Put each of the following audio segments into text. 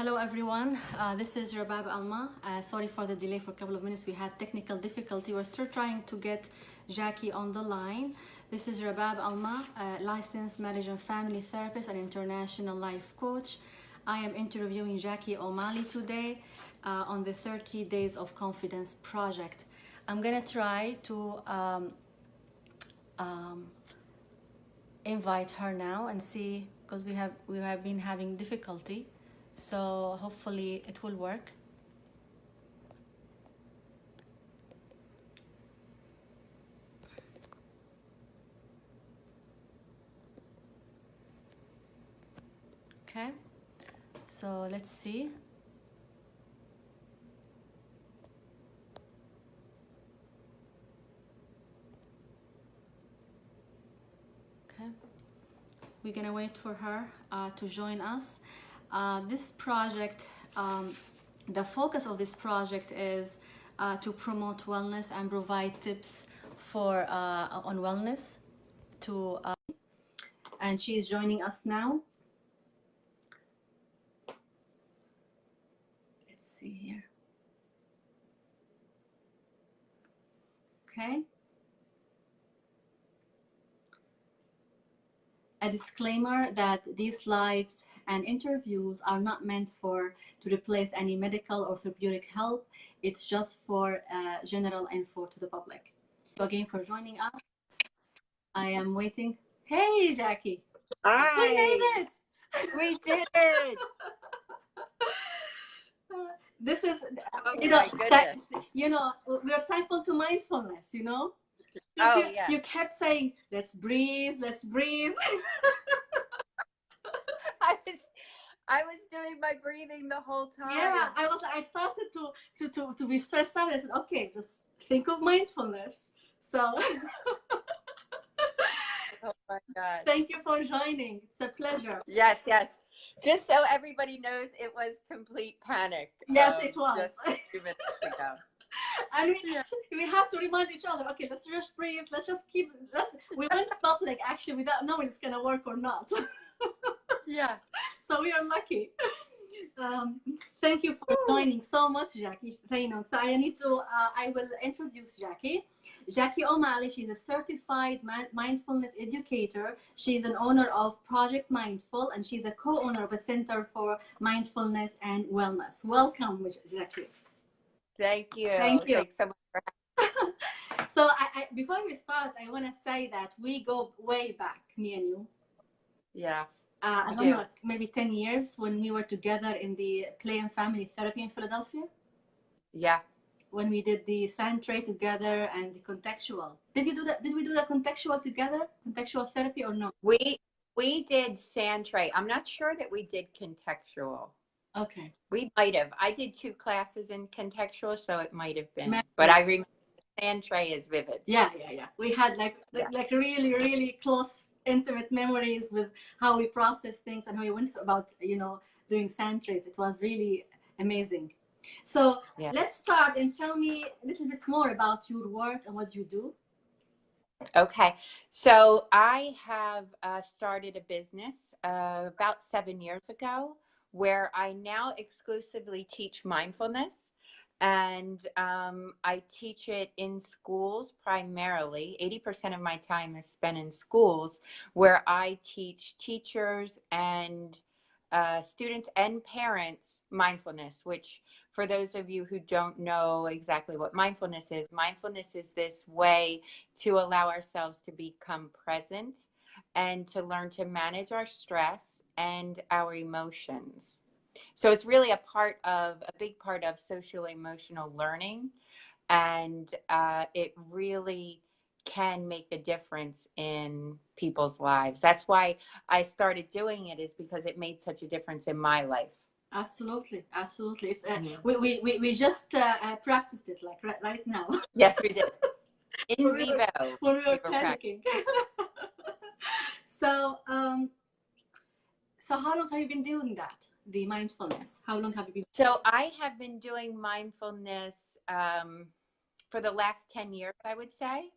Hello everyone, this is Rabab Alma. Sorry for the delay for a couple of minutes. We had technical difficulty. We're still trying to get Jackie on the line. This is Rabab Alma, licensed marriage and family therapist and international life coach. I am interviewing Jacquie O'Malley today on the 30 Days of Confidence project. I'm gonna try to invite her now and see, because we have been having difficulty. So hopefully it will work. Okay, so let's see. Okay, we're gonna wait for her to join us. This project, the focus of this project is to promote wellness and provide tips for on wellness and she is joining us now. Let's see here. Okay. A disclaimer that these lives and interviews are not meant to replace any medical or therapeutic help. It's just for general info to the public. Thank you again for joining us. I am waiting. Hey, Jacquie. Hi. We made it. We did it. This is, we are thankful to mindfulness, Oh, yeah. You kept saying, let's breathe, let's breathe. I was doing my breathing the whole time. Yeah, I started to be stressed out. I said, okay, just think of mindfulness. So oh my God. Thank you for joining. It's a pleasure. Yes. Just so everybody knows, it was complete panic. Yes, it was. Just a few minutes ago. I mean, we have to remind each other, okay, let's just breathe, we went public actually without knowing it's gonna work or not. Yeah. So we are lucky. Thank you for joining so much, Jacquie. So I will introduce Jacquie. Jacquie O'Malley, she's a certified mindfulness educator. She's an owner of Project Mindful, and she's a co-owner of a Center for Mindfulness and Wellness. Welcome, Jacquie. Thank you. Thank you. Thanks so much for having me. So before we start, I want to say that we go way back, me and you. Yes. I don't know, maybe 10 years when we were together in the play and family therapy in Philadelphia. Yeah. When we did the sand tray together and the contextual. Did you do that? Did we do the contextual together? Contextual therapy or no? We did sand tray. I'm not sure that we did contextual. Okay. We might have. I did 2 classes in contextual, so it might have been. But I remember the sand tray is vivid. Yeah. We had like really, really close, intimate memories with how we process things and how we went about, doing sand trays. It was really amazing. So let's start and tell me a little bit more about your work and what you do. Okay. So I have started a business about 7 years ago where I now exclusively teach mindfulness. And I teach it in schools primarily. 80% of my time is spent in schools where I teach teachers and students and parents mindfulness, which for those of you who don't know exactly what mindfulness is this way to allow ourselves to become present and to learn to manage our stress and our emotions. So it's really a big part of social emotional learning, and it really can make a difference in people's lives. That's why I started doing it, is because it made such a difference in my life. Absolutely. It's we just practiced it like right now. Yes, we did. In vivo. When we were panicking. So how long have you been doing that? The mindfulness. How long have you been? So I have been doing mindfulness for the last 10 years, I would say.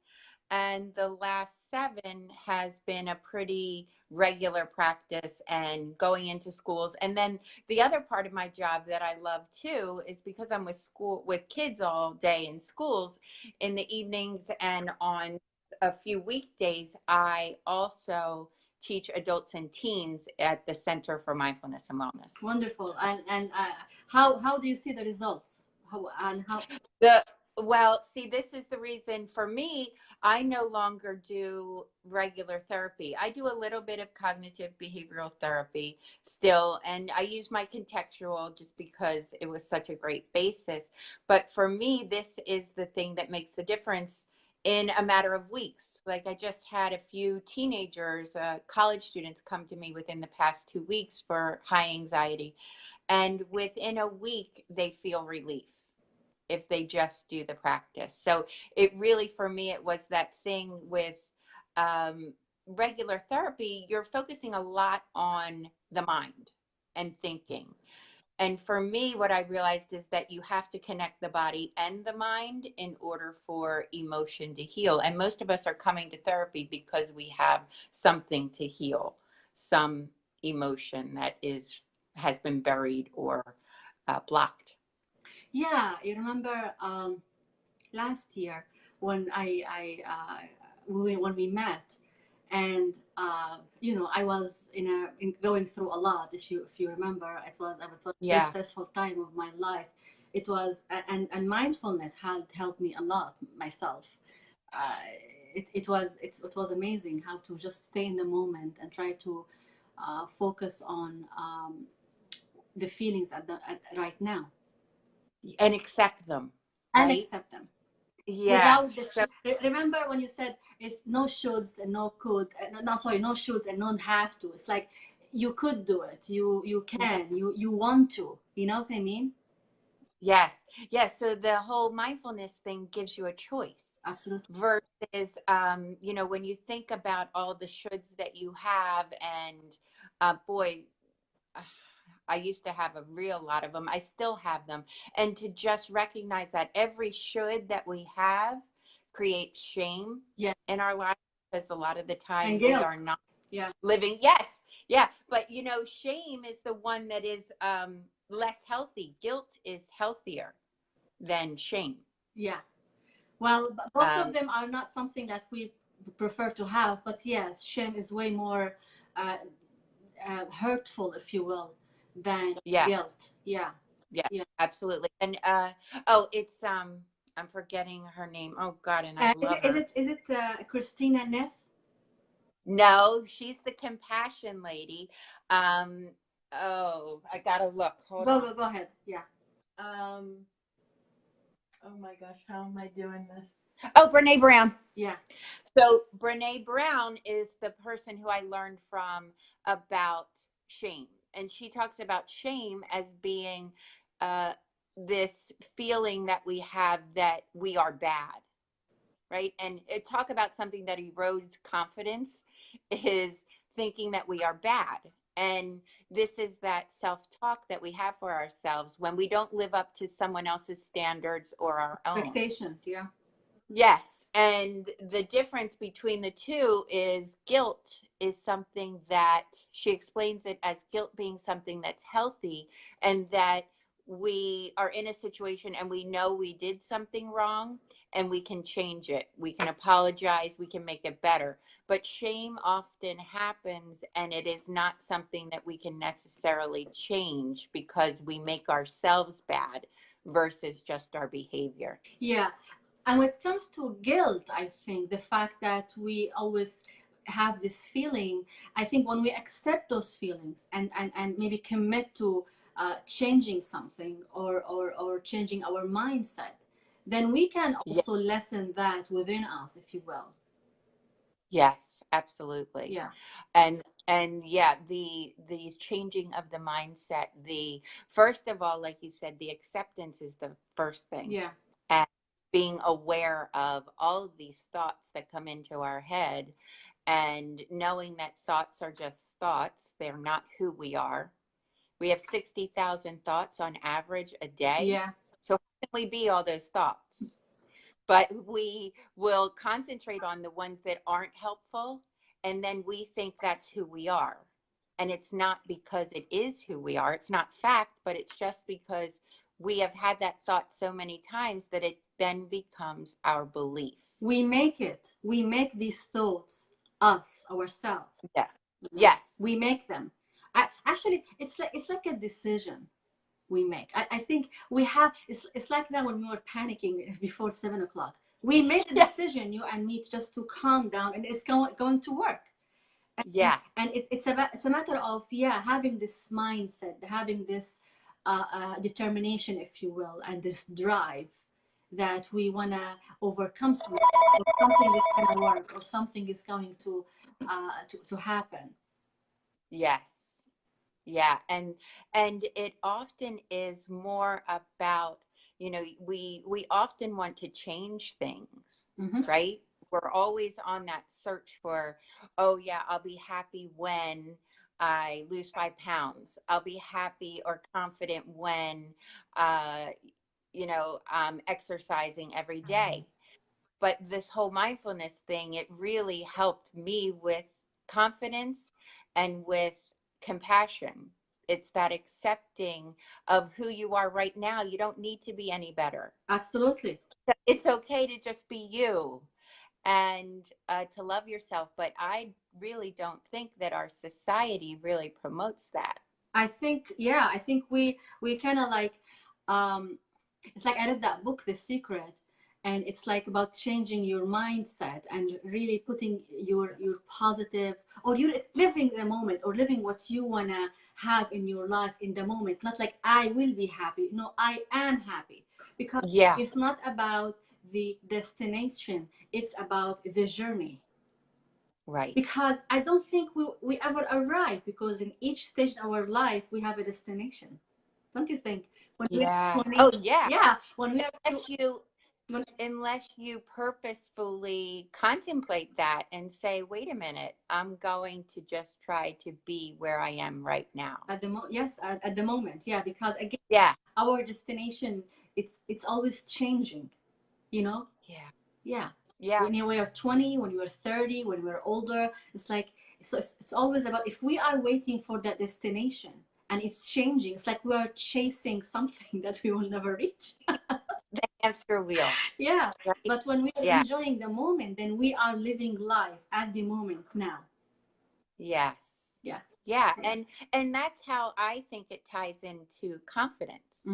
And the last 7 has been a pretty regular practice and going into schools. And then the other part of my job that I love too is because I'm with kids all day in schools, in the evenings and on a few weekdays, I also teach adults and teens at the Center for Mindfulness and Wellness. Wonderful. And how do you see the results? How? Well, see, this is the reason for me, I no longer do regular therapy. I do a little bit of cognitive behavioral therapy still, and I use my contextual just because it was such a great basis. But for me, this is the thing that makes the difference in a matter of weeks. Like I just had a few teenagers, college students come to me within the past 2 weeks for high anxiety. And within a week, they feel relief if they just do the practice. So it really, for me, it was that thing with regular therapy, you're focusing a lot on the mind and thinking. And for me, what I realized is that you have to connect the body and the mind in order for emotion to heal. And most of us are coming to therapy because we have something to heal, some emotion that has been buried or blocked. Yeah, you remember last year when when we met, and I was going through a lot. If you remember, it was a very Yeah. stressful time of my life. It was and mindfulness had helped me a lot myself. Uh, it was amazing how to just stay in the moment and try to focus on the feelings right now And accept them, and right? accept them Yeah. without the So remember when you said it's no shoulds and no could, no, sorry, no shoulds and don't have to. It's like you could do it, you yeah. can, you want to, you know what I mean? Yes. Yes. So the whole mindfulness thing gives you a choice Absolutely. versus, when you think about all the shoulds that you have, and boy, I used to have a real lot of them. I still have them. And to just recognize that every should that we have creates shame Yeah. in our lives, because a lot of the And time we guilt. are not Yeah. living. Yes. Yeah. But shame is the one that is less healthy. Guilt is healthier than shame. Yeah. Well, both of Um, them are not something that we prefer to have, but yes, shame is way more uh, hurtful, if you will, than yeah. guilt. Yeah. Yeah. Yeah. Absolutely. And it's I'm forgetting her name. Oh God, and I Is love it is her. it is it Christina Neff? No, she's the compassion lady. Um, oh, I gotta look. Hold Go on. go go ahead. Yeah. Um, oh my gosh, how am I doing this? Oh, Brene Brown. Yeah. So Brene Brown is the person who I learned from about shame. And she talks about shame as being uh, this feeling that we have that we are bad, right? And talk about something that erodes confidence is thinking that we are bad. And this is that self-talk that we have for ourselves when we don't live up to someone else's standards or our own. Expectations. Yeah. Yes. And the difference between the two is guilt is something that she explains it as guilt being something that's healthy, and that we are in a situation and we know we did something wrong and we can change it. We can apologize, we can make it better. But shame often happens, and it is not something that we can necessarily change because we make ourselves bad versus just our behavior. Yeah. And when it comes to guilt, I think the fact that we always have this feeling, I think when we accept those feelings and maybe commit to changing something, or changing our mindset, then we can also lessen that within us, if you will. Yes, absolutely. Yeah. And yeah, the changing of the mindset, the first of all, like you said, the acceptance is the first thing. Yeah. And being aware of all of these thoughts that come into our head, and knowing that thoughts are just thoughts, they're not who we are. We have 60,000 thoughts on average a day. Yeah. So how can we be all those thoughts? But we will concentrate on the ones that aren't helpful, and then we think that's who we are. And it's not because it is who we are. It's not fact, but it's just because we have had that thought so many times that it then becomes our belief. We make these thoughts us, ourselves. Yeah. Yes. We make them. Actually, it's like a decision we make. I think we have, it's like that when we were panicking before 7 o'clock. We made a decision, you and me, just to calm down, and it's going to work. Yeah. And it's a matter of, yeah, having this mindset, having this determination, if you will, and this drive that we want to overcome something, or something is going to work, or something is going to happen. Yes. Yeah. And it often is more about, we often want to change things, right? We're always on that search for, oh yeah, I'll be happy when I lose 5 pounds. I'll be happy or confident when, I'm exercising every day. But this whole mindfulness thing, it really helped me with confidence and with compassion. It's that accepting of who you are right now. You don't need to be any better. Absolutely. It's okay to just be you, and to love yourself. But I really don't think that our society really promotes that. I think, yeah, I think we kind of like, it's like I read that book, The Secret, and it's like about changing your mindset and really putting your positive, or you're living the moment, or living what you wanna have in your life in the moment. Not like I will be happy. No, I am happy, because Yeah. it's not about the destination. It's about the journey. Right. Because I don't think we ever arrive, because in each stage in our life we have a destination. Don't you think? Yeah. Oh yeah. Yeah, when we are Unless you unless you purposefully contemplate that and say, wait a minute, I'm going to just try to be where I am right now. yes, at the moment, yeah, because again, Yeah. our destination, it's always changing, you know. Yeah. Yeah. Yeah. When you were 20, when you were 30, when you were older, it's like, so it's always about, if we are waiting for that destination and it's changing, it's like we are chasing something that we will never reach. The hamster wheel. Yeah. Right? But when we are Yeah. enjoying the moment, then we are living life at the moment now. Yes. Yeah. Yeah. And that's how I think it ties into confidence.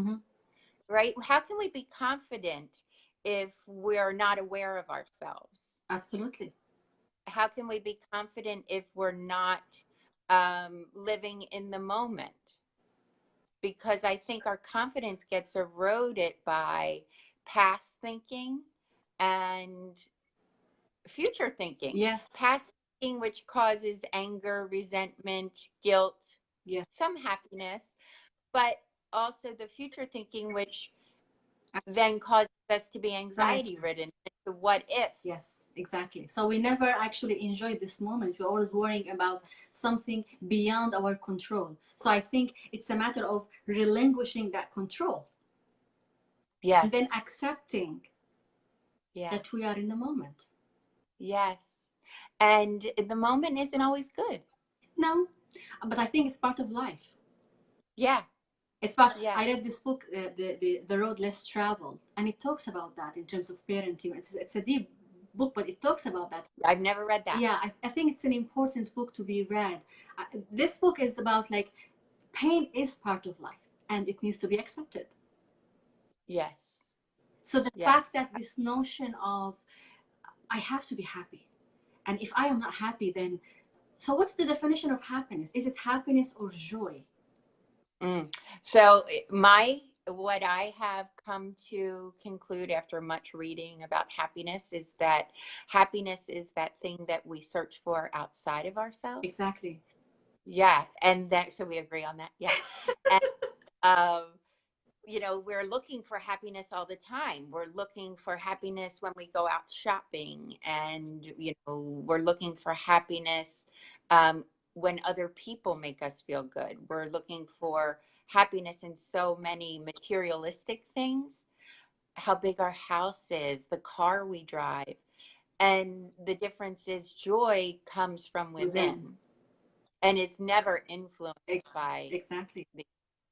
Right? How can we be confident if we're not aware of ourselves? Absolutely. How can we be confident if we're not living in the moment? Because I think our confidence gets eroded by past thinking and future thinking. Yes. Past thinking, which causes anger, resentment, guilt, Yeah. some happiness, but also the future thinking, which then causes us to be anxiety ridden. What if? Yes, exactly. So we never actually enjoy this moment. We're always worrying about something beyond our control. So I think it's a matter of relinquishing that control. Yes. And then accepting Yeah. that we are in the moment. Yes. And the moment isn't always good. No, but I think it's part of life. Yeah. It's part. Yeah. I read this book, the Road Less Traveled, and it talks about that in terms of parenting. It's a deep book, but it talks about that. I've never read that. Yeah, I think it's an important book to be read. This book is about, like, pain is part of life and it needs to be accepted. Yes. So the fact that this notion of, I have to be happy, and if I am not happy, then, so what's the definition of happiness? Is it happiness or joy? So what I have come to conclude after much reading about happiness is that happiness is that thing that we search for outside of ourselves. Exactly. Yeah. And that, so we agree on that. Yeah. And, we're looking for happiness all the time. We're looking for happiness when we go out shopping, and, we're looking for happiness when other people make us feel good. We're looking for happiness in so many materialistic things, how big our house is, the car we drive. And the difference is joy comes from within, and it's never influenced by Exactly. the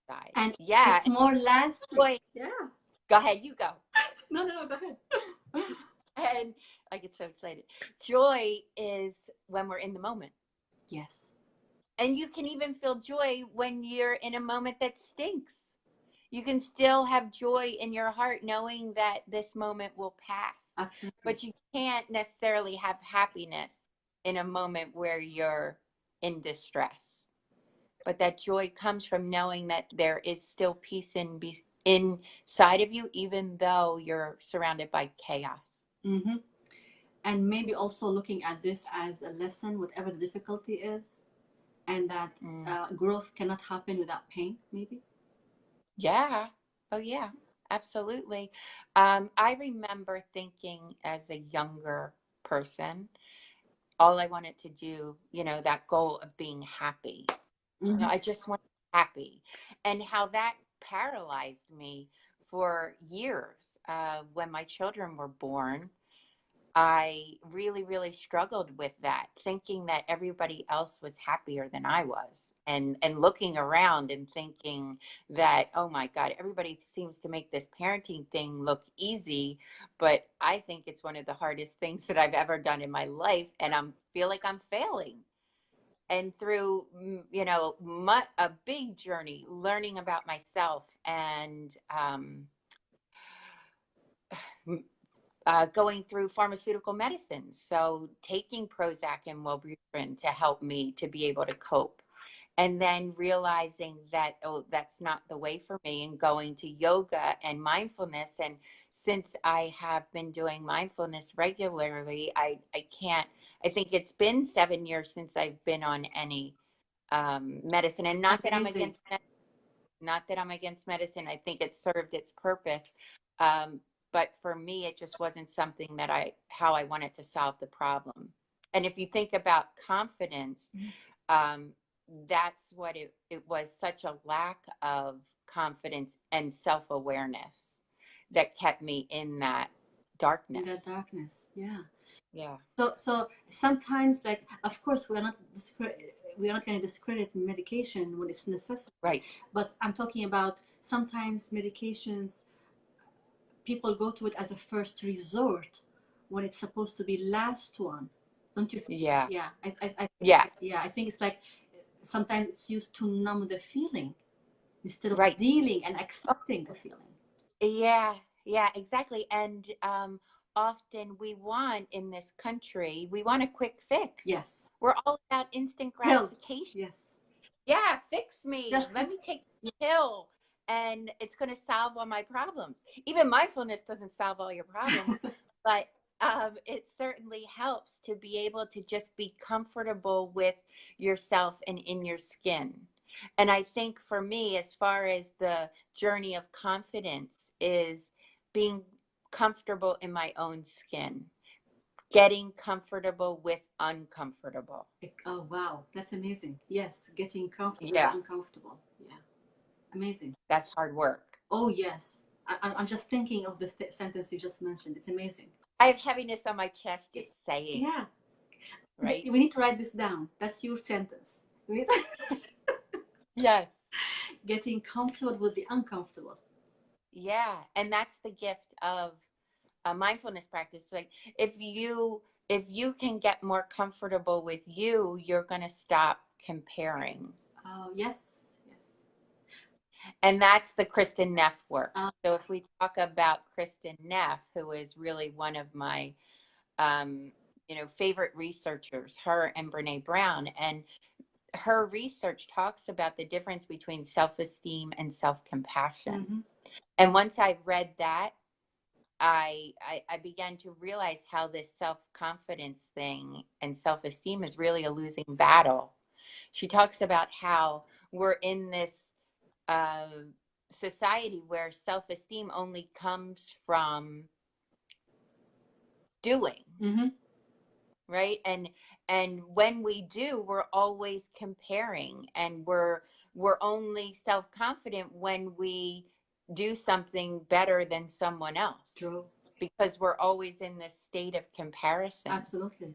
outside. And Yeah. it's more lasting. Joy, Yeah. go ahead, you go. No, go ahead. And I get so excited. Joy is when we're in the moment. Yes. And you can even feel joy when you're in a moment that stinks. You can still have joy in your heart knowing that this moment will pass. Absolutely. But you can't necessarily have happiness in a moment where you're in distress. But that joy comes from knowing that there is still peace inside of you, even though you're surrounded by chaos. Mm-hmm. And maybe also looking at this as a lesson, whatever the difficulty is, and that growth cannot happen without pain, maybe. Yeah. Oh, yeah. Absolutely. I remember thinking as a younger person, all I wanted to do, that goal of being happy. Mm-hmm. I just want to be happy. And how that paralyzed me for years. When my children were born, I really, really struggled with that, thinking that everybody else was happier than I was, and looking around and thinking that, oh my God, everybody seems to make this parenting thing look easy, but I think it's one of the hardest things that I've ever done in my life, and I feel like I'm failing. And through, a big journey, learning about myself and going through pharmaceutical medicines. So taking Prozac and Wellbutrin to help me to be able to cope. And then realizing that, oh, that's not the way for me, and going to yoga and mindfulness. And since I have been doing mindfulness regularly, I think it's been 7 years since I've been on any medicine. And not that I'm Amazing. against medicine. Not that I'm against medicine. I think it served its purpose. Um, but for me, it just wasn't something that how I wanted to solve the problem. And if you think about confidence, um, that's what it was, such a lack of confidence and self-awareness that kept me in that darkness. In that darkness, yeah. Yeah. So sometimes, like, of course, we're not going to discredit medication when it's necessary. Right. But I'm talking about sometimes medications, people go to it as a first resort when it's supposed to be last one. Don't you think? Yeah. Yeah. Yes. Yeah. I think it's like sometimes it's used to numb the feeling instead of Right. dealing and accepting the feeling. Yeah, yeah, exactly. And often we want in this country, we want a quick fix. Yes. We're all about instant Pill. gratification. Yes. Yeah, fix me. Just Let me take the pill and it's going to solve all my problems. Even mindfulness doesn't solve all your problems, but it certainly helps to be able to just be comfortable with yourself and in your skin. And I think for me, as far as the journey of confidence, is being comfortable in my own skin, getting comfortable with uncomfortable. Oh, wow. That's amazing. Yes. Getting comfortable Yeah, with uncomfortable. Yeah. Amazing. that's hard work. Oh, yes. I'm just thinking of the sentence you just mentioned. It's amazing. I have heaviness on my chest just saying. Yeah. Right? We need to write this down. That's your sentence. Yes. Getting comfortable with the uncomfortable. Yeah. And that's the gift of a mindfulness practice. Like if you can get more comfortable with you, you're going to stop comparing. Oh, yes. Yes. And that's the Kristen Neff work. So if we talk about Kristen Neff, who is really one of my favorite researchers, her and Brene Brown, and her research talks about the difference between self-esteem and self-compassion. Mm-hmm. And once I read that, I began to realize how this self-confidence thing and self-esteem is really a losing battle. She talks about how we're in this society where self-esteem only comes from doing. Mm-hmm. Right. And when we do, we're always comparing, and we're only self-confident when we do something better than someone else. True. because we're always in this state of comparison. Absolutely.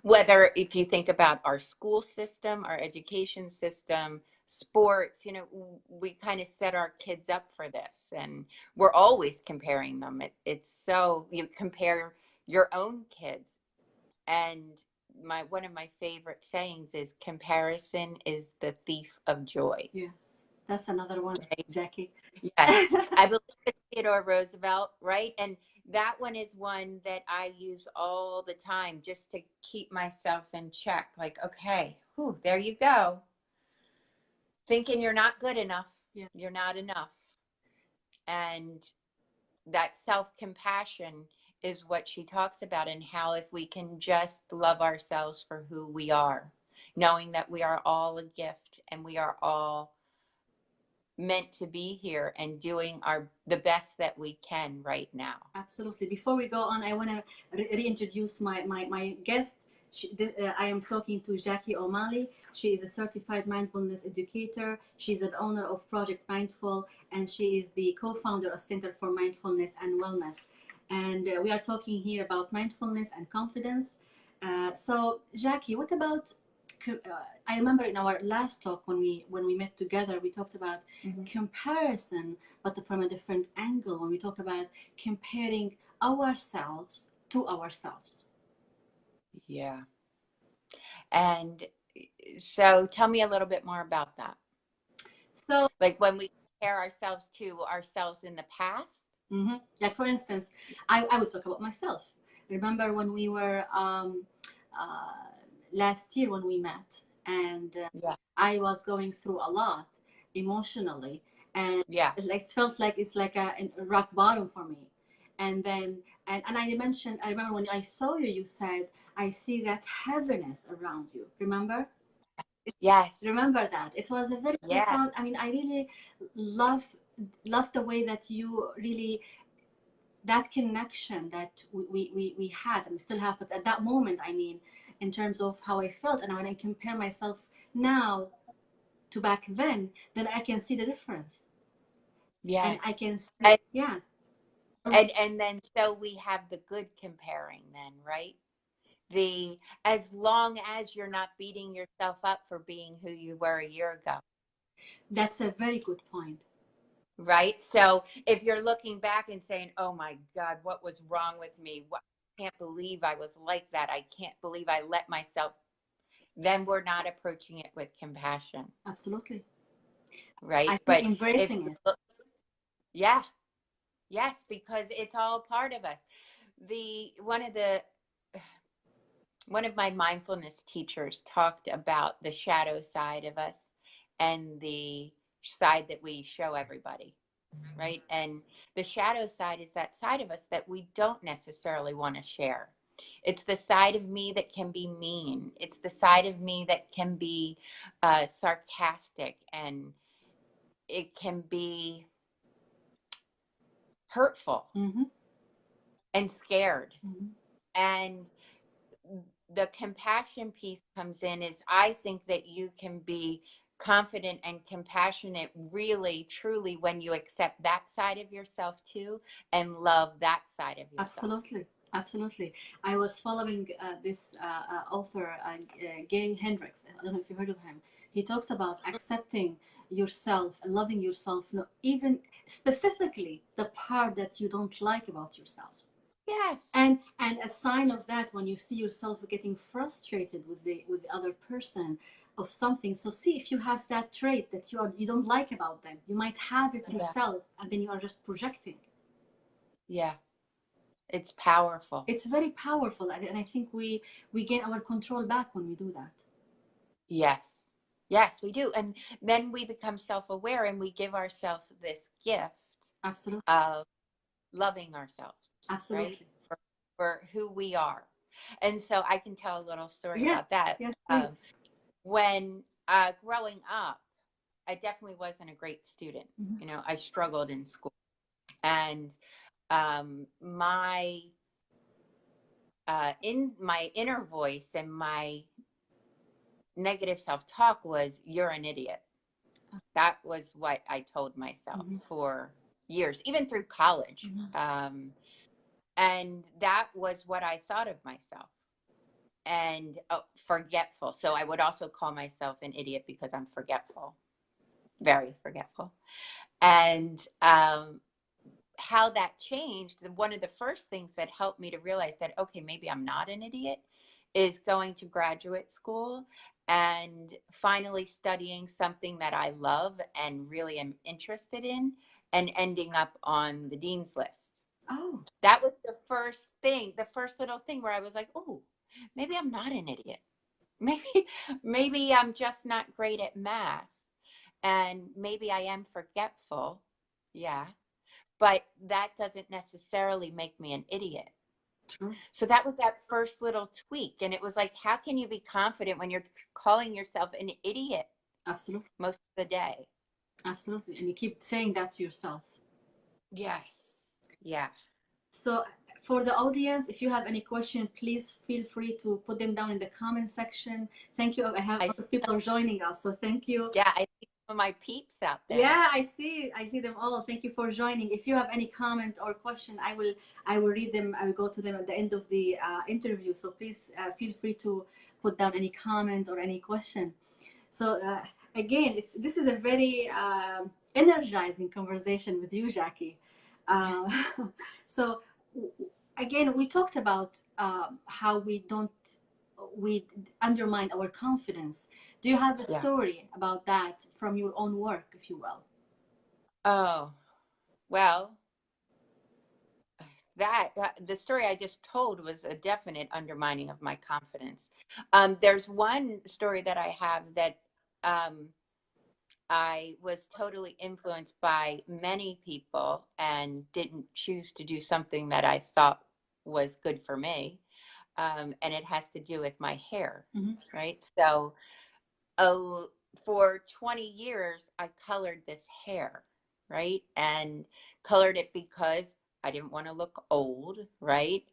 Whether if you think about our school system, our education system, sports, you know, we kind of set our kids up for this, and we're always comparing them. It's so, you compare your own kids. And one of my favorite sayings is, comparison is the thief of joy. Yes, that's another one, Right? Jackie. Yes, I believe it's Theodore Roosevelt, right? And that one is one that I use all the time just to keep myself in check. Like, okay, whew, there you go. Thinking you're not good enough. Yeah. You're not enough. And that self-compassion is what she talks about, and how if we can just love ourselves for who we are, knowing that we are all a gift and we are all meant to be here and doing the best that we can right now. Absolutely. Before we go on, I want to reintroduce my guest. I am talking to Jacquie O'Malley. She is a certified mindfulness educator. She's an owner of Project Mindful, and she is the co-founder of Center for Mindfulness and Wellness. And we are talking here about mindfulness and confidence. So, Jacquie, what about? I remember in our last talk when we met together, we talked about comparison, but from a different angle. When we talk about comparing ourselves to ourselves. Yeah. And so tell me a little bit more about that. So, like when we compare ourselves to ourselves in the past. Like for instance, I would talk about myself. Remember when we were last year when we met, and I was going through a lot emotionally, and it felt like it's like a rock bottom for me. And then and I remember when I saw you, you said, I see that heaviness around you. Remember? Yes. Remember that. It was a very profound. I mean, I really love the way that you really, that connection that we had and we still have, but at that moment, I mean, in terms of how I felt, and when I compare myself now to back then I can see the difference. Yes. And I can see, And then so we have the good comparing then, right? As long as you're not beating yourself up for being who you were a year ago. That's a very good point. Right? So if you're looking back and saying, oh my God, what was wrong with me? I can't believe I was like that. I can't believe I let myself. Then we're not approaching it with compassion. Absolutely. Right? I think embracing it. Yeah. Yes, because it's all part of us. One of my mindfulness teachers talked about the shadow side of us and the side that we show everybody, right? And the shadow side is that side of us that we don't necessarily want to share. It's the side of me that can be mean. It's the side of me that can be sarcastic, and it can be hurtful and scared. And the compassion piece comes in is, I think that you can be confident and compassionate really truly when you accept that side of yourself too, and love that side of yourself. Absolutely. I was following this author, Gary Hendricks. I don't know if you heard of him. He talks about accepting yourself, loving yourself, even specifically the part that you don't like about yourself. Yes. And a sign of that, when you see yourself getting frustrated with the other person of something, so see if you have that trait that you don't like about them. You might have it yourself, and then you are just projecting. Yeah. It's powerful. It's very powerful, and I think we gain our control back when we do that. Yes. Yes, we do. And then we become self-aware, and we give ourselves this gift of loving ourselves. Absolutely. Right? For who we are. And so I can tell a little story about that. Yes, when growing up, I definitely wasn't a great student. You know, I struggled in school. And my inner voice and my negative self-talk was, you're an idiot. That was what I told myself for years, even through college. And that was what I thought of myself. And forgetful. So I would also call myself an idiot because I'm forgetful, very forgetful. And how that changed, one of the first things that helped me to realize that, okay, maybe I'm not an idiot, is going to graduate school and finally studying something that I love and really am interested in, and ending up on the dean's list. Oh, That was the first thing, the first little thing where I was like, oh, maybe I'm not an idiot. Maybe, maybe I'm just not great at math, and maybe I am forgetful. Yeah. But that doesn't necessarily make me an idiot. true. So that was that first little tweak. And it was like, how can you be confident when you're calling yourself an idiot Absolutely. most of the day? Absolutely. And you keep saying that to yourself. Yes. Yeah. So for the audience, if you have any question, please feel free to put them down in the comment section. Thank you. I have a I lot of people are joining us, so thank you. Yeah, I see some of my peeps out there. Yeah, I see them all. Thank you for joining. If you have any comment or question, I will read them. I will go to them at the end of the interview. So please feel free to put down any comment or any question. So again, this is a very energizing conversation with you, Jackie. Uh, so again, we talked about how we undermine our confidence. Do you have a Yeah. story about that from your own work, if you will? Oh, well, the story I just told was a definite undermining of my confidence. There's one story that I have that um, I was totally influenced by many people and didn't choose to do something that I thought was good for me. And it has to do with my hair, Mm-hmm. right? So uh, for 20 years, I colored this hair, right? And colored it because I didn't want to look old, right?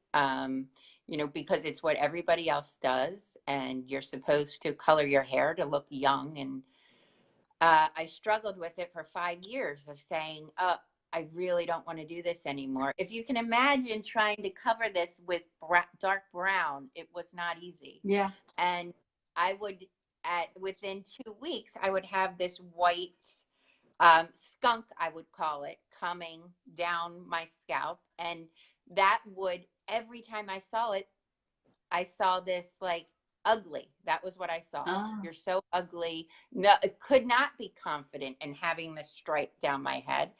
Because it's what everybody else does, and you're supposed to color your hair to look young. And I struggled with it for 5 years of saying, I really don't want to do this anymore. If you can imagine trying to cover this with dark brown, it was not easy. Yeah. And I would, within 2 weeks, I would have this white skunk, I would call it, coming down my scalp. And that would, every time I saw it, I saw this like ugly. That was what I saw. Ah. You're so ugly. No, it could not be confident in having this stripe down my head.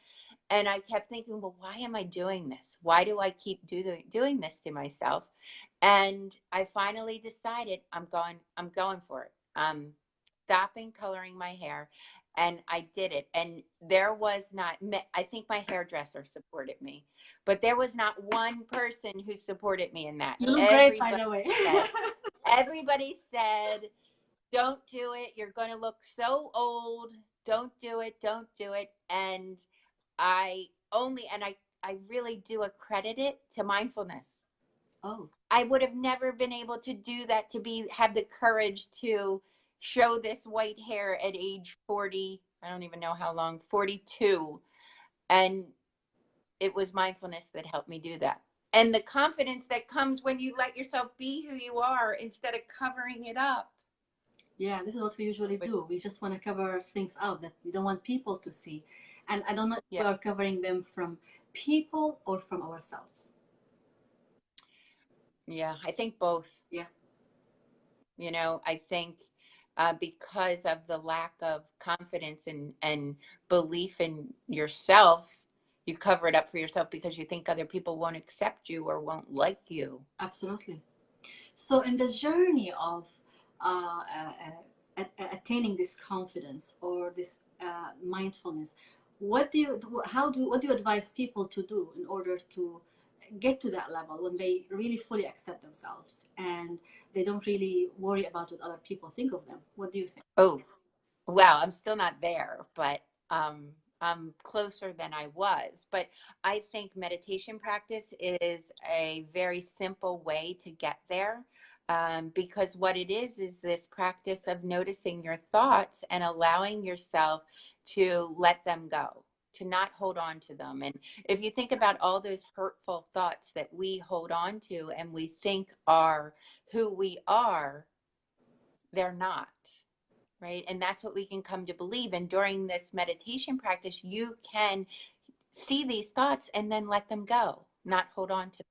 And I kept thinking, well, why am I doing this? Why do I keep doing this to myself? And I finally decided I'm going for it. I'm stopping coloring my hair. And I did it. And there was not, I think my hairdresser supported me, but there was not one person who supported me in that. You look great, by the way. Everybody said, don't do it. You're going to look so old. Don't do it. Don't do it. And I really do accredit it to mindfulness. Oh. I would have never been able to do that, have the courage to show this white hair at age 40. I don't even know how long, 42. And it was mindfulness that helped me do that. And the confidence that comes when you let yourself be who you are instead of covering it up. Yeah, this is what we usually do. We just want to cover things out that we don't want people to see. And I don't know if we are covering them from people or from ourselves. Yeah, I think both. Yeah. I think because of the lack of confidence and belief in yourself, you cover it up for yourself because you think other people won't accept you or won't like you. Absolutely. So in the journey of attaining this confidence or this mindfulness, what do you advise people to do in order to get to that level when they really fully accept themselves and they don't really worry about what other people think of them? What do you think? Oh, well, I'm still not there, but I'm closer than I was. But I think meditation practice is a very simple way to get there. Because what it is this practice of noticing your thoughts and allowing yourself to let them go, to not hold on to them. And if you think about all those hurtful thoughts that we hold on to and we think are who we are, they're not, right? And that's what we can come to believe. And during this meditation practice, you can see these thoughts and then let them go, not hold on to them.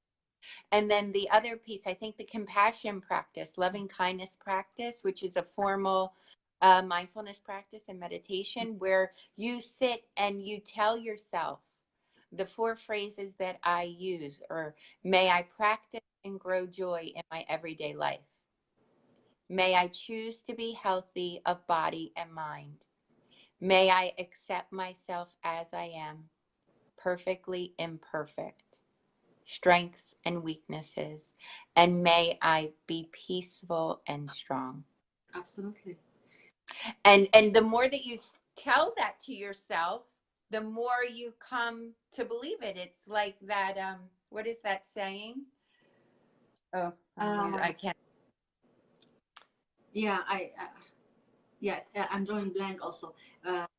And then the other piece, I think the compassion practice, loving kindness practice, which is a formal mindfulness practice and meditation where you sit and you tell yourself the 4 phrases that I use, or may I practice and grow joy in my everyday life. May I choose to be healthy of body and mind. May I accept myself as I am, perfectly imperfect, strengths and weaknesses, and may I be peaceful and strong. Absolutely. And the more that you tell that to yourself, the more you come to believe it. It's like that, what is that saying? Oh, I can't. Yeah, I'm drawing blank also.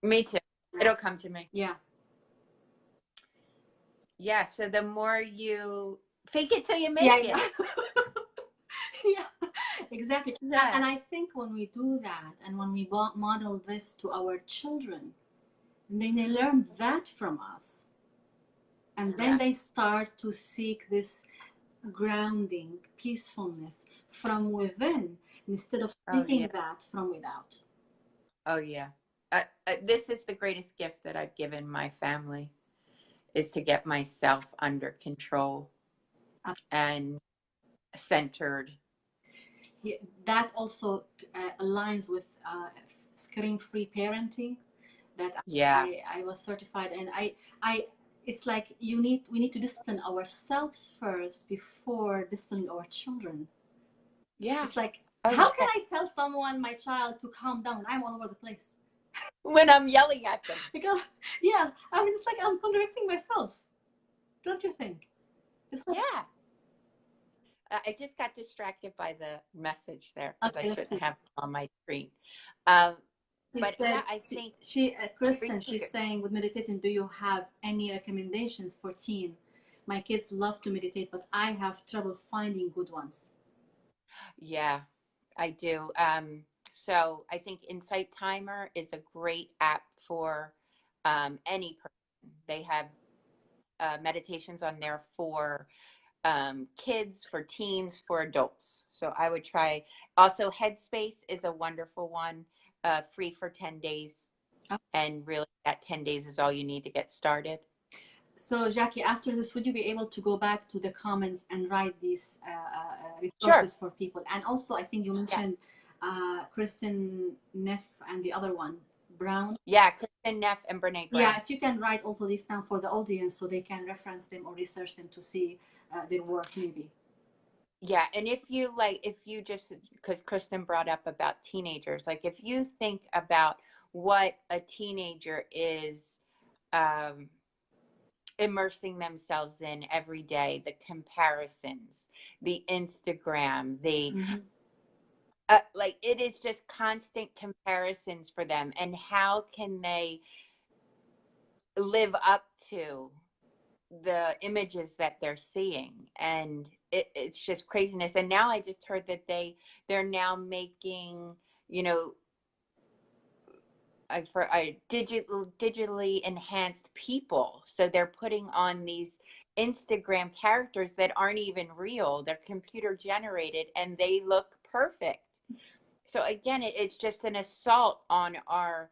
Me too. It'll come to me. Yeah. Yeah, so the more you fake it till you make Yeah, it. yeah, exactly. Yeah. And I think when we do that and when we model this to our children, then they learn that from us. And then they start to seek this grounding, peacefulness from within instead of seeking that from without. Oh, yeah. This is the greatest gift that I've given my family, is to get myself under control and centered. Yeah, that also aligns with screen-free parenting that I was certified, and I it's like we need to discipline ourselves first before disciplining our children. Yeah. It's like, how can I tell someone, my child, to calm down? I'm all over the place when I'm yelling at them. Because yeah, I mean, it's like I'm contradicting myself, don't you think? Yeah. I just got distracted by the message there because I shouldn't have it on my screen. But said, yeah, I think Kristen, she's saying, with meditating, do you have any recommendations for teen? My kids love to meditate, but I have trouble finding good ones. Yeah, I do. So I think Insight Timer is a great app for any person. They have meditations on there for kids, for teens, for adults. So I would try. Also, Headspace is a wonderful one, free for 10 days. And really, that 10 days is all you need to get started. So, Jackie, after this, would you be able to go back to the comments and write these resources for people? And also, I think you mentioned Kristen Neff and the other one, Brown. Yeah, Kristen Neff and Brene Brown. Yeah, if you can write also these down for the audience so they can reference them or research them to see their work, maybe. Yeah, and if you just, because Kristen brought up about teenagers, like if you think about what a teenager is immersing themselves in every day, the comparisons, the Instagram, the like it is just constant comparisons for them. And how can they live up to the images that they're seeing? And it's just craziness. And now I just heard that they're now making, digitally enhanced people. So they're putting on these Instagram characters that aren't even real. They're computer generated and they look perfect. So again, it's just an assault on our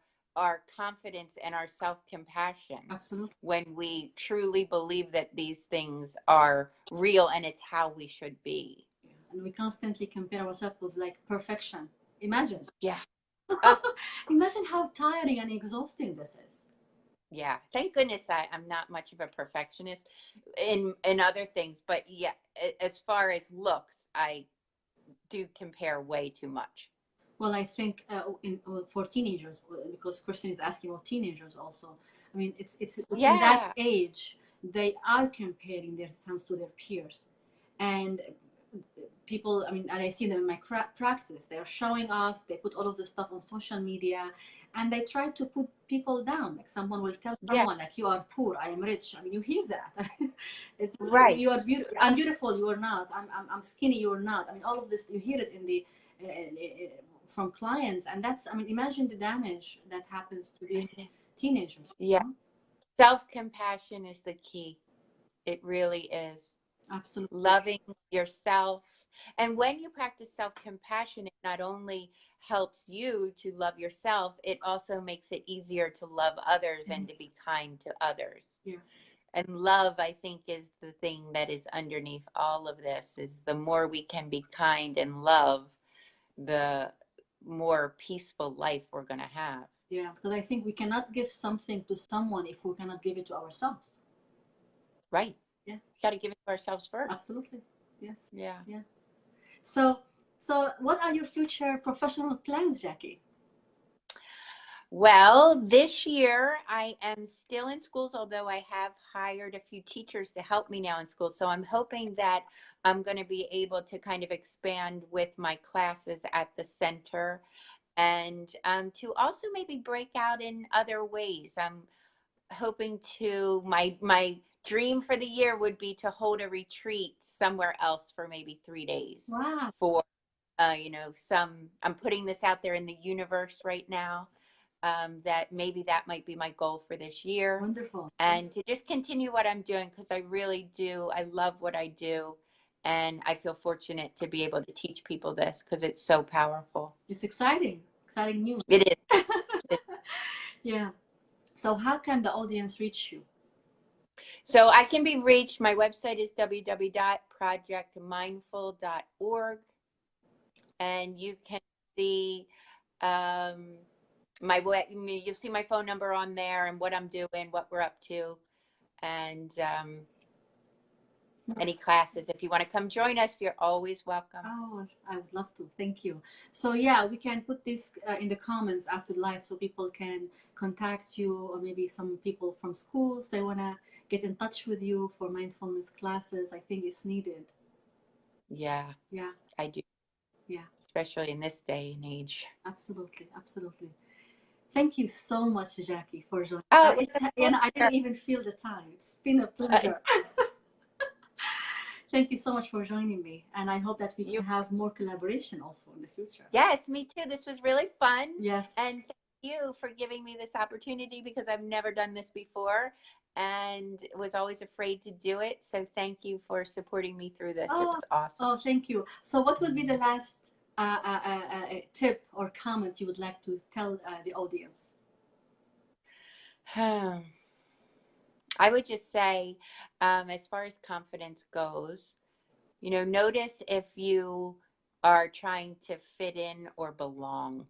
confidence and our self-compassion. Absolutely. When we truly believe that these things are real and it's how we should be. And we constantly compare ourselves with like perfection. Imagine. Yeah. Imagine how tiring and exhausting this is. Yeah, thank goodness I'm not much of a perfectionist in other things, but yeah, as far as looks, I do compare way too much. Well, I think for teenagers, because Kristen is asking about teenagers also. I mean, it's in that age they are comparing themselves to their peers, and people. I mean, and I see them in my practice. They are showing off. They put all of this stuff on social media, and they try to put people down. Like someone will tell Yeah. someone like, you are poor, I am rich. I mean, you hear that. It's Right. you are beautiful. I'm beautiful. You are not. I'm skinny. You are not. I mean, all of this you hear it in the from clients, and that's. I mean, imagine the damage that happens to these teenagers. Yeah. Self-compassion is the key. It really is. Absolutely. Loving yourself. And when you practice self-compassion, it not only helps you to love yourself, it also makes it easier to love others and to be kind to others. Yeah. And love, I think, is the thing that is underneath all of this, is the more we can be kind and love, the more peaceful life we're going to have. Yeah, because I think we cannot give something to someone if we cannot give it to ourselves. Right. Yeah. We got to give it to ourselves first. Absolutely. Yes. Yeah. Yeah. So what are your future professional plans, Jackie? Well, this year I am still in schools, although I have hired a few teachers to help me now in school. So I'm hoping that I'm going to be able to kind of expand with my classes at the center, and to also maybe break out in other ways. I'm hoping to, my dream for the year would be to hold a retreat somewhere else for maybe 3 days. Wow. For I'm putting this out there in the universe right now, that maybe that might be my goal for this year. Wonderful. And to just continue what I'm doing, because I really do. I love what I do. And I feel fortunate to be able to teach people this because it's so powerful. It's exciting. Exciting news. It is. Yeah. So how can the audience reach you? So I can be reached. My website is www.projectmindful.org. And you can see you'll see my phone number on there and what I'm doing, what we're up to, and any classes. If you want to come join us, you're always welcome. Oh, I would love to. Thank you. So yeah, we can put this in the comments after live so people can contact you, or maybe some people from schools, they want to get in touch with you for mindfulness classes. I think it's needed. Yeah. Yeah. I do. Yeah. Especially in this day and age. Absolutely. Absolutely. Thank you so much, Jackie, for joining. Oh, I didn't even feel the time. It's been a pleasure. Thank you so much for joining me. And I hope that we can have more collaboration also in the future. Yes, me too. This was really fun. Yes. And thank you for giving me this opportunity, because I've never done this before and was always afraid to do it. So thank you for supporting me through this. It was awesome. Oh, thank you. So what would be the last tip or comment you would like to tell the audience? I would just say, as far as confidence goes, notice if you are trying to fit in or belong.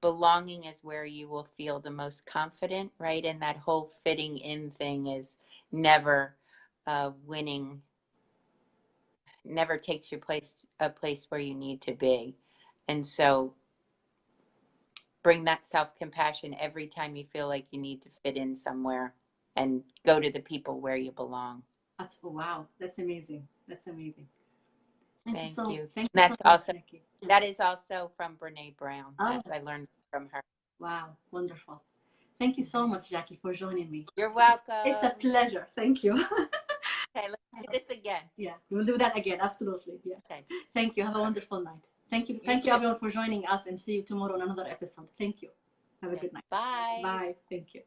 Belonging is where you will feel the most confident, right? And that whole fitting in thing is never winning, never takes you a place where you need to be. And so bring that self-compassion every time you feel like you need to fit in somewhere, and go to the people where you belong. Oh, wow, that's amazing. That's amazing. Thank you. Thank you. That's so much, also Jackie. that is also from Brene Brown. Oh. I learned from her. Wow, wonderful. Thank you so much, Jackie, for joining me. You're welcome. It's a pleasure. Thank you. Okay, let's do this again. Yeah, we'll do that again. Absolutely. Yeah. Okay. Thank you. Have a wonderful night. Thank you. Thank you, everyone, for joining us, and see you tomorrow on another episode. Thank you. Have a good night. Bye. Bye. Thank you.